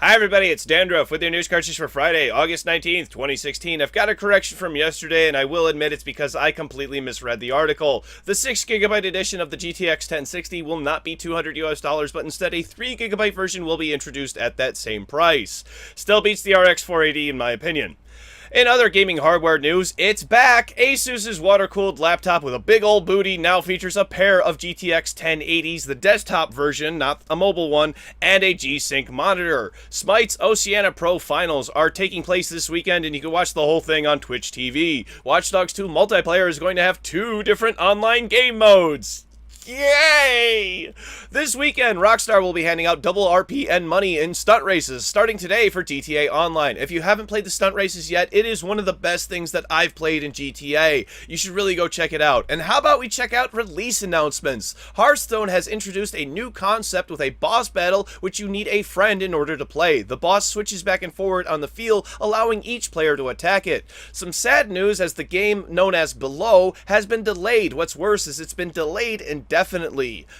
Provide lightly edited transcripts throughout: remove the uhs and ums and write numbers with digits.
Hi everybody, it's Dandruff with your news cartridge for Friday, August 19th, 2016. I've got a correction from yesterday, and I will admit it's because I completely misread the article. The 6GB edition of the GTX 1060 will not be $200 US, but instead a 3GB version will be introduced at that same price. Still beats the RX 480 in my opinion. In other gaming hardware news, it's back! Asus's water-cooled laptop with a big old booty now features a pair of GTX 1080s, the desktop version, not a mobile one, and a G-Sync monitor. Smite's Oceania Pro Finals are taking place this weekend, and you can watch the whole thing on Twitch TV. Watch Dogs 2 multiplayer is going to have 2 different online game modes. Yay! This weekend, Rockstar will be handing out double RPN money in stunt races, starting today for GTA Online. If you haven't played the stunt races yet, it is one of the best things that I've played in GTA. You should really go check it out. And how about we check out release announcements? Hearthstone has introduced a new concept with a boss battle, which you need a friend in order to play. The boss switches back and forward on the field, allowing each player to attack it. Some sad news as the game known as Below has been delayed. What's worse is it's been delayed indefinitely.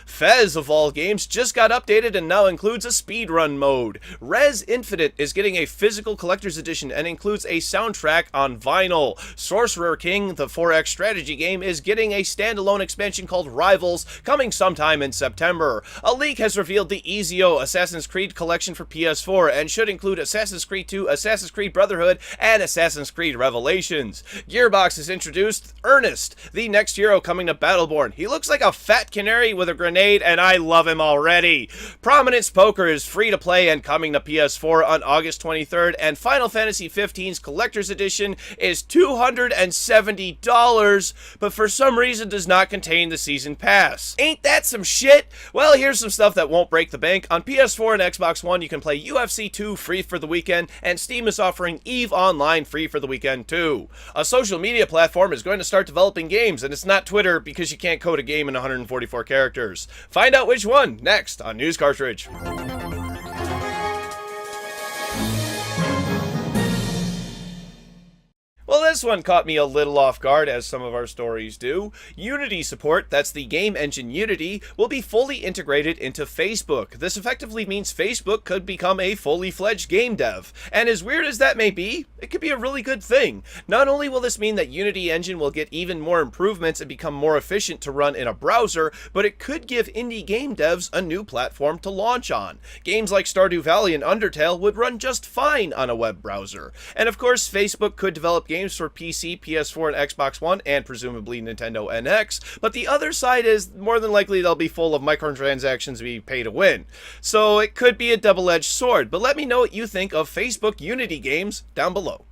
Fez, of all games, just got updated and now includes a speedrun mode. Res Infinite is getting a physical collector's edition and includes a soundtrack on vinyl. Sorcerer King, the 4X strategy game, is getting a standalone expansion called Rivals, coming sometime in September. A leak has revealed the Ezio Assassin's Creed collection for PS4 and should include Assassin's Creed 2, Assassin's Creed Brotherhood, and Assassin's Creed Revelations. Gearbox has introduced Ernest, the next hero coming to Battleborn. He looks like a fat canary with a grenade, and I love him already. Prominence Poker is free to play and coming to PS4 on August 23rd, and Final Fantasy XV's Collector's Edition is $270, but for some reason does not contain the Season Pass. Ain't that some shit? Well, here's some stuff that won't break the bank. On PS4 and Xbox One, you can play UFC 2 free for the weekend, and Steam is offering EVE Online free for the weekend too. A social media platform is going to start developing games, and it's not Twitter because you can't code a game in 144 characters. Find out which one next on News Cartridge. Well, this one caught me a little off guard, as some of our stories do. Unity support, that's the game engine Unity, will be fully integrated into Facebook. This effectively means Facebook could become a fully fledged game dev. And as weird as that may be, it could be a really good thing. Not only will this mean that Unity engine will get even more improvements and become more efficient to run in a browser, but it could give indie game devs a new platform to launch on. Games like Stardew Valley and Undertale would run just fine on a web browser. And of course, Facebook could develop games for PC, PS4, and Xbox One, and presumably Nintendo NX, but the other side is more than likely they'll be full of microtransactions to be pay to win. So it could be a double-edged sword, but let me know what you think of Facebook Unity games down below.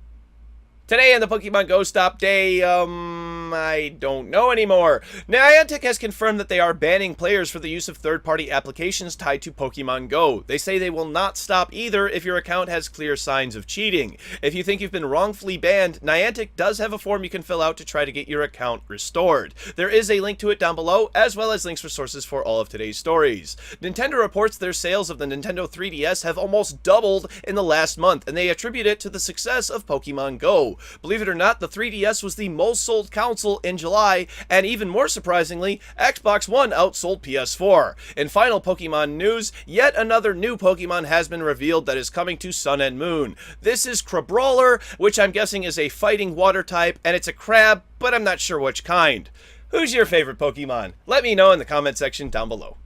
Today in the Pokemon Go Stop Day, I don't know anymore. Niantic has confirmed that they are banning players for the use of third-party applications tied to Pokemon Go. They say they will not stop either if your account has clear signs of cheating. If you think you've been wrongfully banned, Niantic does have a form you can fill out to try to get your account restored. There is a link to it down below, as well as links for sources for all of today's stories. Nintendo reports their sales of the Nintendo 3DS have almost doubled in the last month, and they attribute it to the success of Pokemon Go. Believe it or not, the 3DS was the most sold console in July, and even more surprisingly, Xbox One outsold PS4. In final Pokemon news, yet another new Pokemon has been revealed that is coming to Sun and Moon. This is Crabrawler, which I'm guessing is a fighting water type, and it's a crab, but I'm not sure which kind. Who's your favorite Pokemon? Let me know in the comment section down below.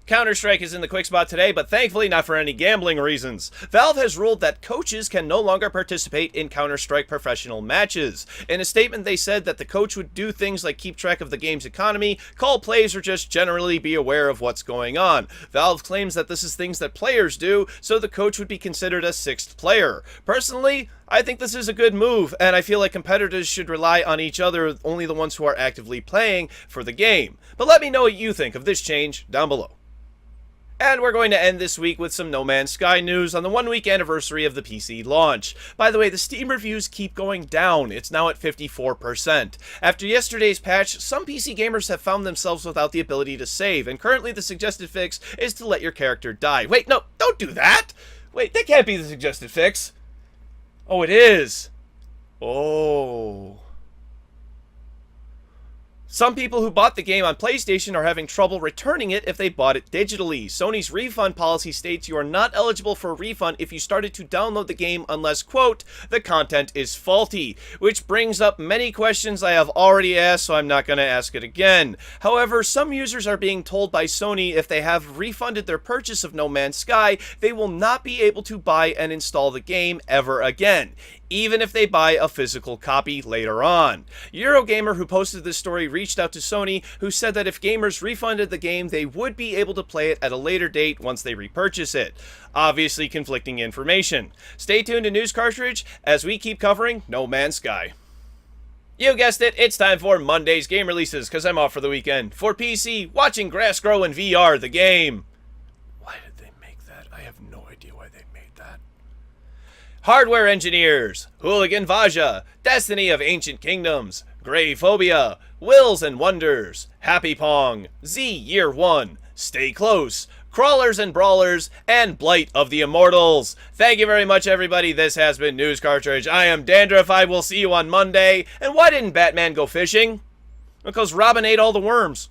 CounterStrike is in the quick spot today, but thankfully not for any gambling reasons. Valve has ruled that coaches can no longer participate in CounterStrike professional matches. In a statement, they said that the coach would do things like keep track of the game's economy, call plays, or just generally be aware of what's going on. Valve claims that this is things that players do, so the coach would be considered a sixth player. Personally, I think this is a good move, and I feel like competitors should rely on each other, only the ones who are actively playing, for the game. But let me know what you think of this change down below. And we're going to end this week with some No Man's Sky news on the 1-week anniversary of the PC launch. By the way, the Steam reviews keep going down. It's now at 54%. After yesterday's patch, some PC gamers have found themselves without the ability to save, and currently the suggested fix is to let your character die. Wait, no, don't do that! Wait, that can't be the suggested fix. Oh, it is. Oh. Some people who bought the game on PlayStation are having trouble returning it if they bought it digitally. Sony's refund policy states you are not eligible for a refund if you started to download the game unless, quote, the content is faulty, which brings up many questions I have already asked, so I'm not going to ask it again. However, some users are being told by Sony if they have refunded their purchase of No Man's Sky, they will not be able to buy and install the game ever again, even if they buy a physical copy later on. Eurogamer, who posted this story, reached out to Sony, who said that if gamers refunded the game, they would be able to play it at a later date once they repurchase it. Obviously conflicting information. Stay tuned to News Cartridge as we keep covering No Man's Sky. You guessed it, it's time for Monday's game releases, because I'm off for the weekend. For PC, watching grass grow in VR, the game. Why did they make that? I have no idea why they made that. Hardware Engineers, Hooligan Vaja, Destiny of Ancient Kingdoms, Grey Phobia, Wills and Wonders, Happy Pong, Z Year 1, Stay Close, Crawlers and Brawlers, and Blight of the Immortals. Thank you very much, everybody. This has been News Cartridge. I am Dandruff. I will see you on Monday. And why didn't Batman go fishing? Because Robin ate all the worms.